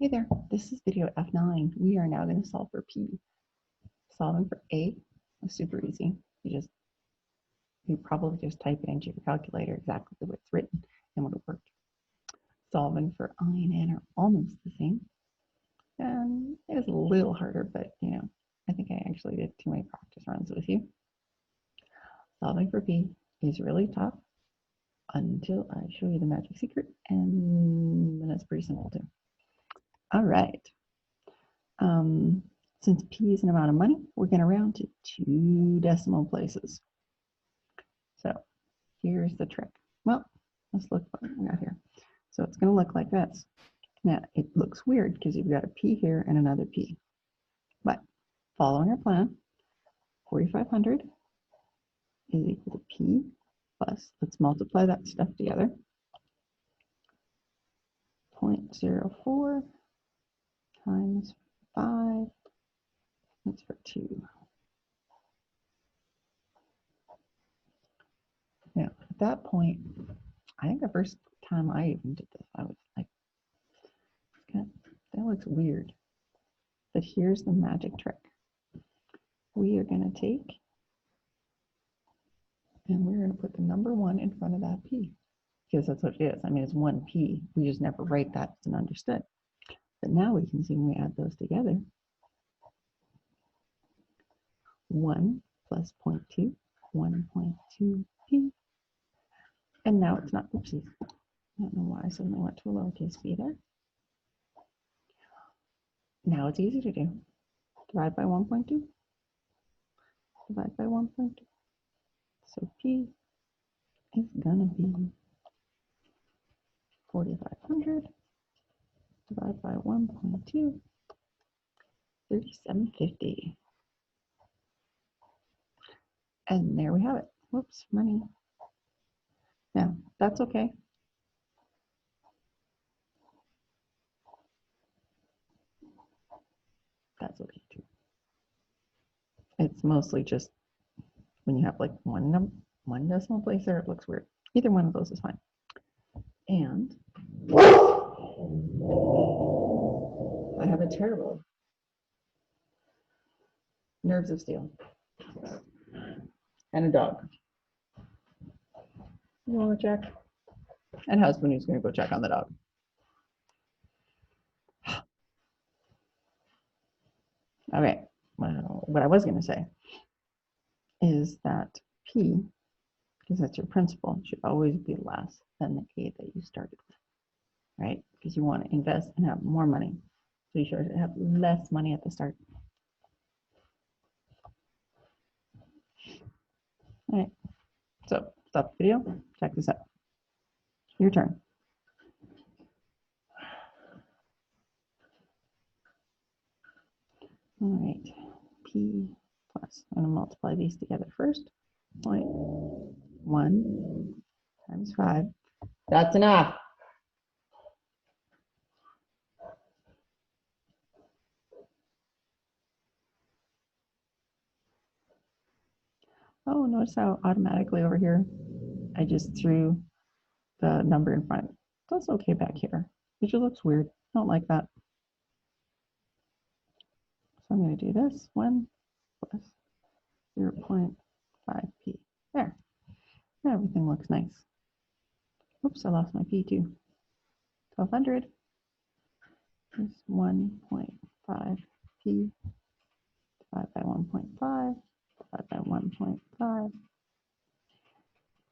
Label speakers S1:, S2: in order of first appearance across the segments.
S1: Hey there, this is video F9. We are now going to solve for P. Solving for A is super easy. You probably just type it into your calculator exactly the way it's written and would have worked. Solving for I and N are almost the same. And it is a little harder, but I think I actually did too many practice runs with you. Solving for P is really tough until I show you the magic secret, and then it's pretty simple too. All right. Since P is an amount of money, we're going to round to 2 decimal places. So here's the trick. Well, let's look what we got here. So it's going to look like this. Now, it looks weird because you've got a P here and another P. But following our plan, 4,500 is equal to P plus, let's multiply that stuff together, 0.04 times 5, that's for 2. Now, at that point, I think the first time I even did this, I was like, that looks weird. But here's the magic trick. We are going to take, and we're going to put the number 1 in front of that P, because that's what it is. I mean, it's 1P. We just never write that as an understood. But now we can see when we add those together, 1 plus 0.2, 1.2P. And now it's not, oopsies. I don't know why I suddenly went to a lowercase p there. Now it's easy to do. Divide by 1.2. Divide by 1.2. So P is gonna be 4,500 divided by 1.2, 3750. And there we have it. Whoops, money. Now, that's okay. That's okay too. It's mostly just when you have like one decimal place there, it looks weird. Either one of those is fine. And I have a terrible nerves of steel and a dog. You want to check? And husband who's going to go check on the dog. Okay, well, what I was going to say is that P, because that's your principal, should always be less than the A that you started with, right? Because you want to invest and have more money. So you should have less money at the start. All right, so stop the video, check this out. Your turn. All right, P plus, I'm going to multiply these together first. 0.1 times 5. That's enough. Oh, notice how automatically over here, I just threw the number in front. That's okay back here. It just looks weird. I don't like that. So I'm going to do this 1 plus 0.5p. There. Everything looks nice. Oops, I lost my p too. 1200 is 1.5p divided by 1.5 divided by 1.5.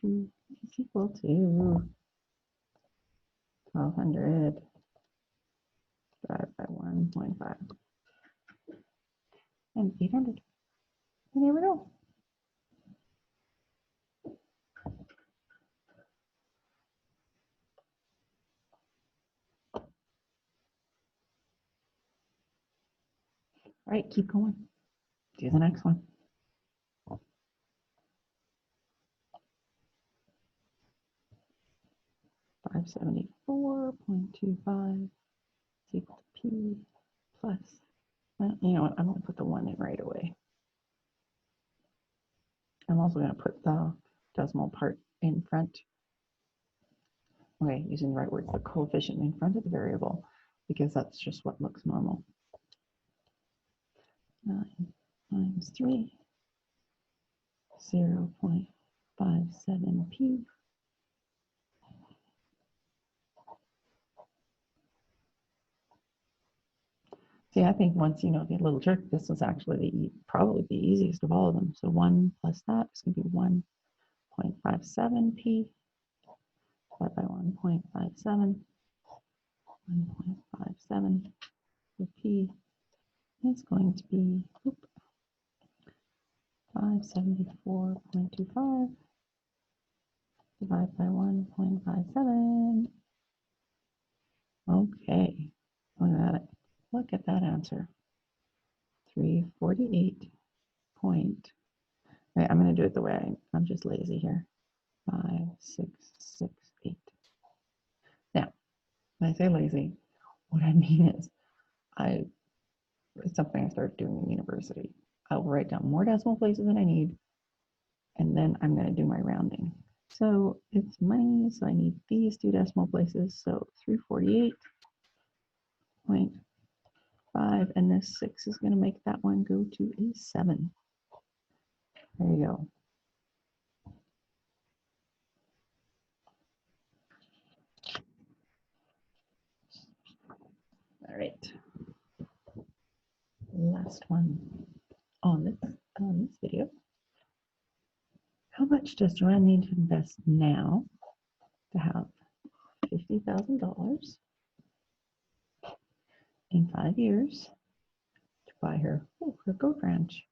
S1: P is equal to 1200 divided by 1.5 and 800. And there we go. All right, keep going. Do the next one. 574.25 is equal to P plus, well, you know what, I'm going to put the 1 in right away. I'm also going to put the decimal part in front. Okay, using the right words, the coefficient in front of the variable. because that's just what looks normal. 9 times 3, 0.57p. See, I think once you know the little trick, this was actually probably the easiest of all of them. So 1 plus that is going to be 1.57p divided by 1.57. 1.57. So p is going to be 574.25 divided by 1.57. Okay, look at that answer. 348 point. Right, I'm going to do it the way I'm just lazy here. 5668. Now, when I say lazy, what I mean is it's something I started doing in university. I'll write down more decimal places than I need, and then I'm going to do my rounding. So it's money, so I need these 2 decimal places. So 348.5, and this 6 is going to make that one go to a 7. There you go. All right. Last one on this video. How much does Joanne need to invest now to have $50,000 in 5 years to buy her goat ranch?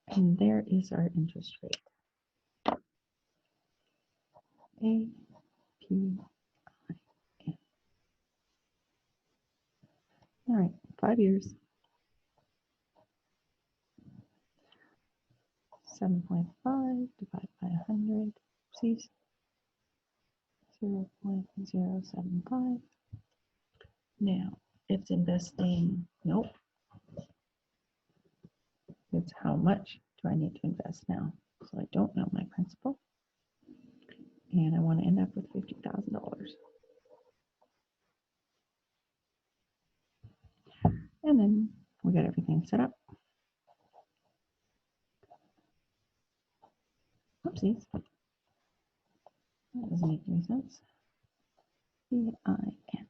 S1: And there is our interest rate. A, P, I, N. All right, 5 years. 7.5 divided by 100. Oopsies. 0.075. Now, it's investing. Nope. It's how much do I need to invest now? So I don't know my principal. And I want to end up with $50,000. And then we got everything set up. Oopsies. That doesn't make any sense. P-I-N.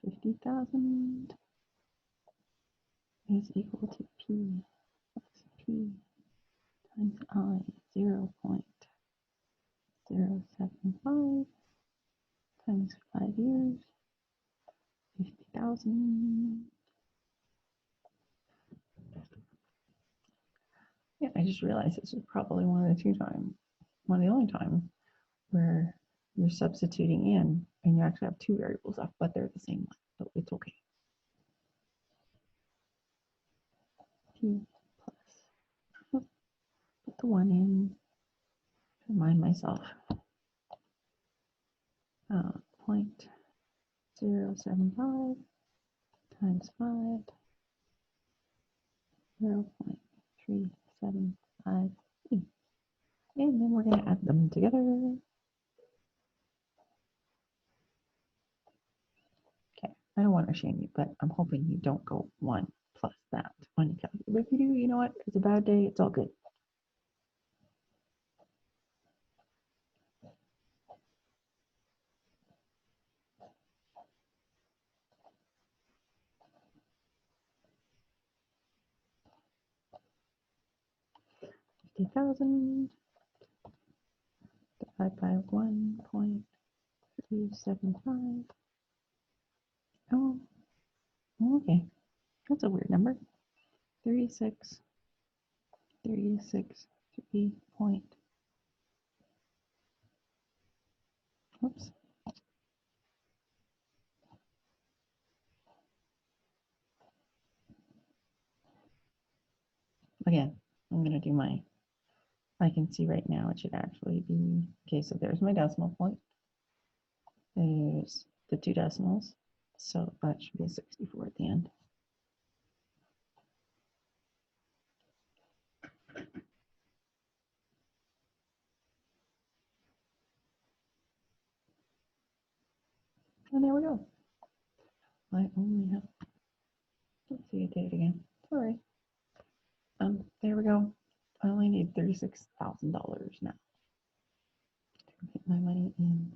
S1: 50,000 is equal to P plus P times I 0.075 times 5 years, 50,000. Yeah, I just realized this is probably one of the only time where you're substituting in and you actually have 2 variables up, but they're the same one, so it's okay. P plus, put the 1 in, remind myself, 0.075 times 5, 0.375. And then we're going to add them together. Okay, I don't want to shame you, but I'm hoping you don't go 1 plus that on your calculator. If you do, you know what? It's a bad day. It's all good. $50,000 divided by 1.375. Oh, okay. That's a weird number. 36, 3 point. Oops. Again, I'm going to do I can see right now it should actually be, okay, so there's my decimal point. There's the 2 decimals. So that should be a 64 at the end. And there we go. I only have, let's see, I did it again. Sorry. There we go. I only need $36,000 now to get my money in.